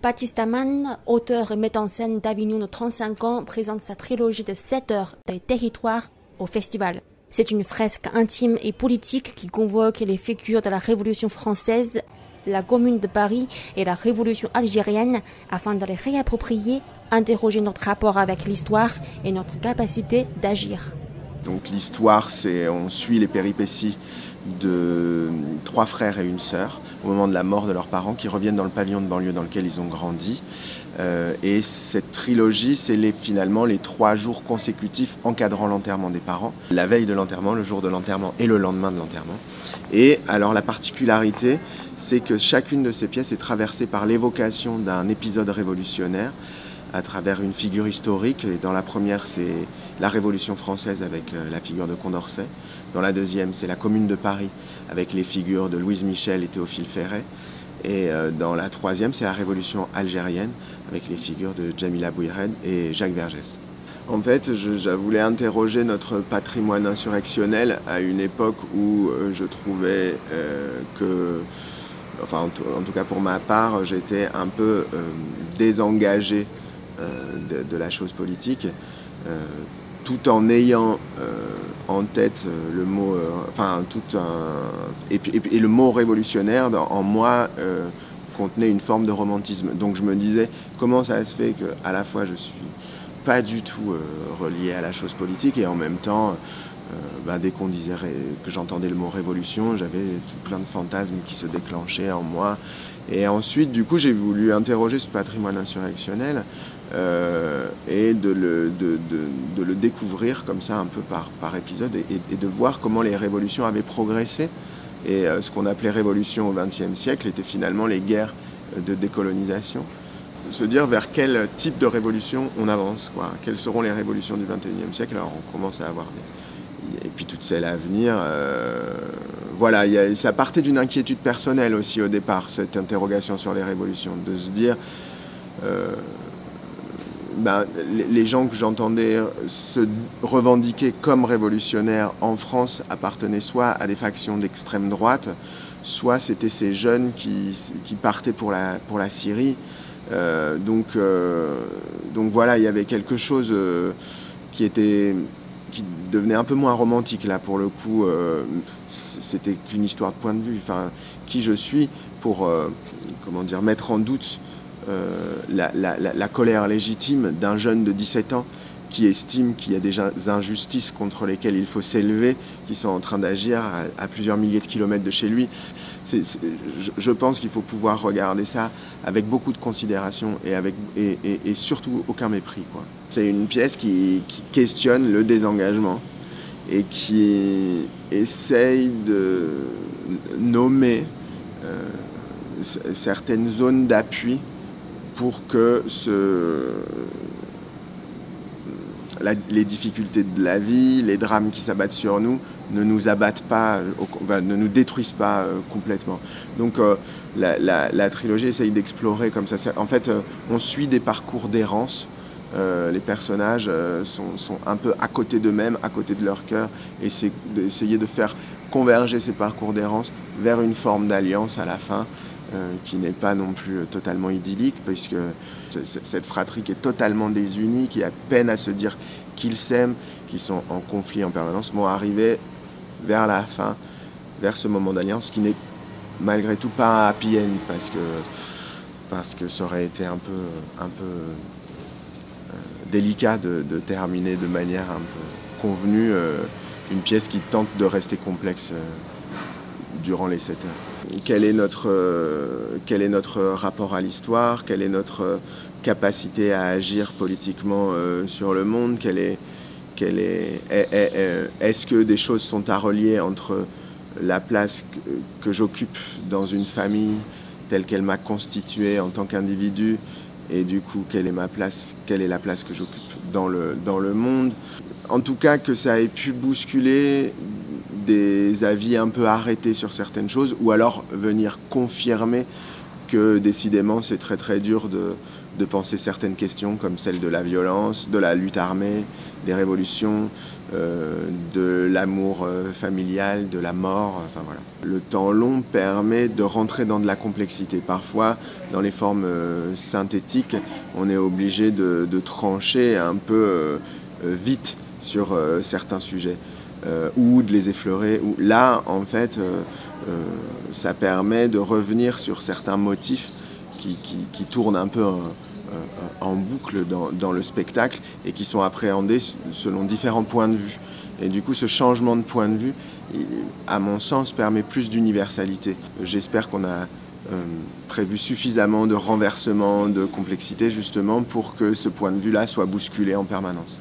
Baptiste Amann, auteur et metteur en scène d'Avignon de 35 ans, présente sa trilogie de 7 heures des territoires au festival. C'est une fresque intime et politique qui convoque les figures de la Révolution française, la Commune de Paris et la Révolution algérienne afin de les réapproprier, interroger notre rapport avec l'histoire et notre capacité d'agir. Donc l'histoire, on suit les péripéties de 3 frères et une sœur au moment de la mort de leurs parents qui reviennent dans le pavillon de banlieue dans lequel ils ont grandi. Et cette trilogie, c'est finalement les 3 jours consécutifs encadrant l'enterrement des parents, la veille de l'enterrement, le jour de l'enterrement et le lendemain de l'enterrement. Et alors la particularité, c'est que chacune de ces pièces est traversée par l'évocation d'un épisode révolutionnaire à travers une figure historique. Et dans la première, c'est la Révolution française avec la figure de Condorcet. Dans la deuxième, c'est la Commune de Paris avec les figures de Louise Michel et Théophile Ferret. Et dans la troisième, c'est la Révolution algérienne avec les figures de Djamila Bouhired et Jacques Vergès. En fait, je voulais interroger notre patrimoine insurrectionnel à une époque où je trouvais que, enfin en tout cas pour ma part, j'étais un peu désengagé de la chose politique, tout en ayant en tête le mot, et le mot révolutionnaire en moi contenait une forme de romantisme. Donc je me disais, comment ça se fait qu'à la fois je suis pas du tout relié à la chose politique et en même temps, dès qu'on disait que j'entendais le mot révolution, j'avais tout plein de fantasmes qui se déclenchaient en moi. Et ensuite, du coup, j'ai voulu interroger ce patrimoine insurrectionnel et de le découvrir comme ça un peu par épisode et de voir comment les révolutions avaient progressé. Et ce qu'on appelait révolution au XXe siècle était finalement les guerres de décolonisation. Se dire vers quel type de révolution on avance, quoi. Quelles seront les révolutions du XXIe siècle. Alors on commence à avoir et puis toutes celles à venir. Voilà, ça partait d'une inquiétude personnelle aussi au départ, cette interrogation sur les révolutions, de se dire les gens que j'entendais se revendiquer comme révolutionnaires en France appartenaient soit à des factions d'extrême droite, soit c'était ces jeunes qui partaient pour la Syrie. Donc voilà, il y avait quelque chose qui devenait un peu moins romantique là pour le coup. C'était qu'une histoire de point de vue. Enfin, qui je suis pour mettre en doute la colère légitime d'un jeune de 17 ans qui estime qu'il y a des injustices contre lesquelles il faut s'élever, qui sont en train d'agir à plusieurs milliers de kilomètres de chez lui. Je pense qu'il faut pouvoir regarder ça avec beaucoup de considération et surtout aucun mépris, quoi. C'est une pièce qui questionne le désengagement et qui essaye de nommer certaines zones d'appui pour que les difficultés de la vie, les drames qui s'abattent sur nous, ne nous abattent pas, ne nous détruisent pas complètement. Donc la trilogie essaye d'explorer comme ça. En fait, on suit des parcours d'errance. Les personnages sont un peu à côté d'eux-mêmes, à côté de leur cœur, et c'est d'essayer de faire converger ces parcours d'errance vers une forme d'alliance à la fin, qui n'est pas non plus totalement idyllique, puisque cette fratrie qui est totalement désunie, qui a peine à se dire qu'ils s'aiment, qui sont en conflit en permanence, vont arriver vers la fin, vers ce moment d'alliance qui n'est malgré tout pas un happy end, parce que ça aurait été un peu délicat de terminer de manière un peu convenue une pièce qui tente de rester complexe durant les 7 heures. Quel est notre rapport à l'histoire? Quelle est notre capacité à agir politiquement sur le monde? Est-ce que des choses sont à relier entre la place que j'occupe dans une famille telle qu'elle m'a constituée en tant qu'individu et du coup quelle est la place que j'occupe dans le monde? En tout cas que ça ait pu bousculer des avis un peu arrêtés sur certaines choses, ou alors venir confirmer que décidément c'est très très dur de penser certaines questions comme celle de la violence, de la lutte armée, des révolutions, de l'amour familial, de la mort, enfin voilà. Le temps long permet de rentrer dans de la complexité. Parfois, dans les formes synthétiques, on est obligé de trancher un peu vite sur certains sujets, ou de les effleurer. Là, en fait, ça permet de revenir sur certains motifs qui tournent un peu en boucle dans le spectacle et qui sont appréhendés selon différents points de vue. Et du coup, ce changement de point de vue, à mon sens, permet plus d'universalité. J'espère qu'on a prévu suffisamment de renversement, de complexité, justement, pour que ce point de vue-là soit bousculé en permanence.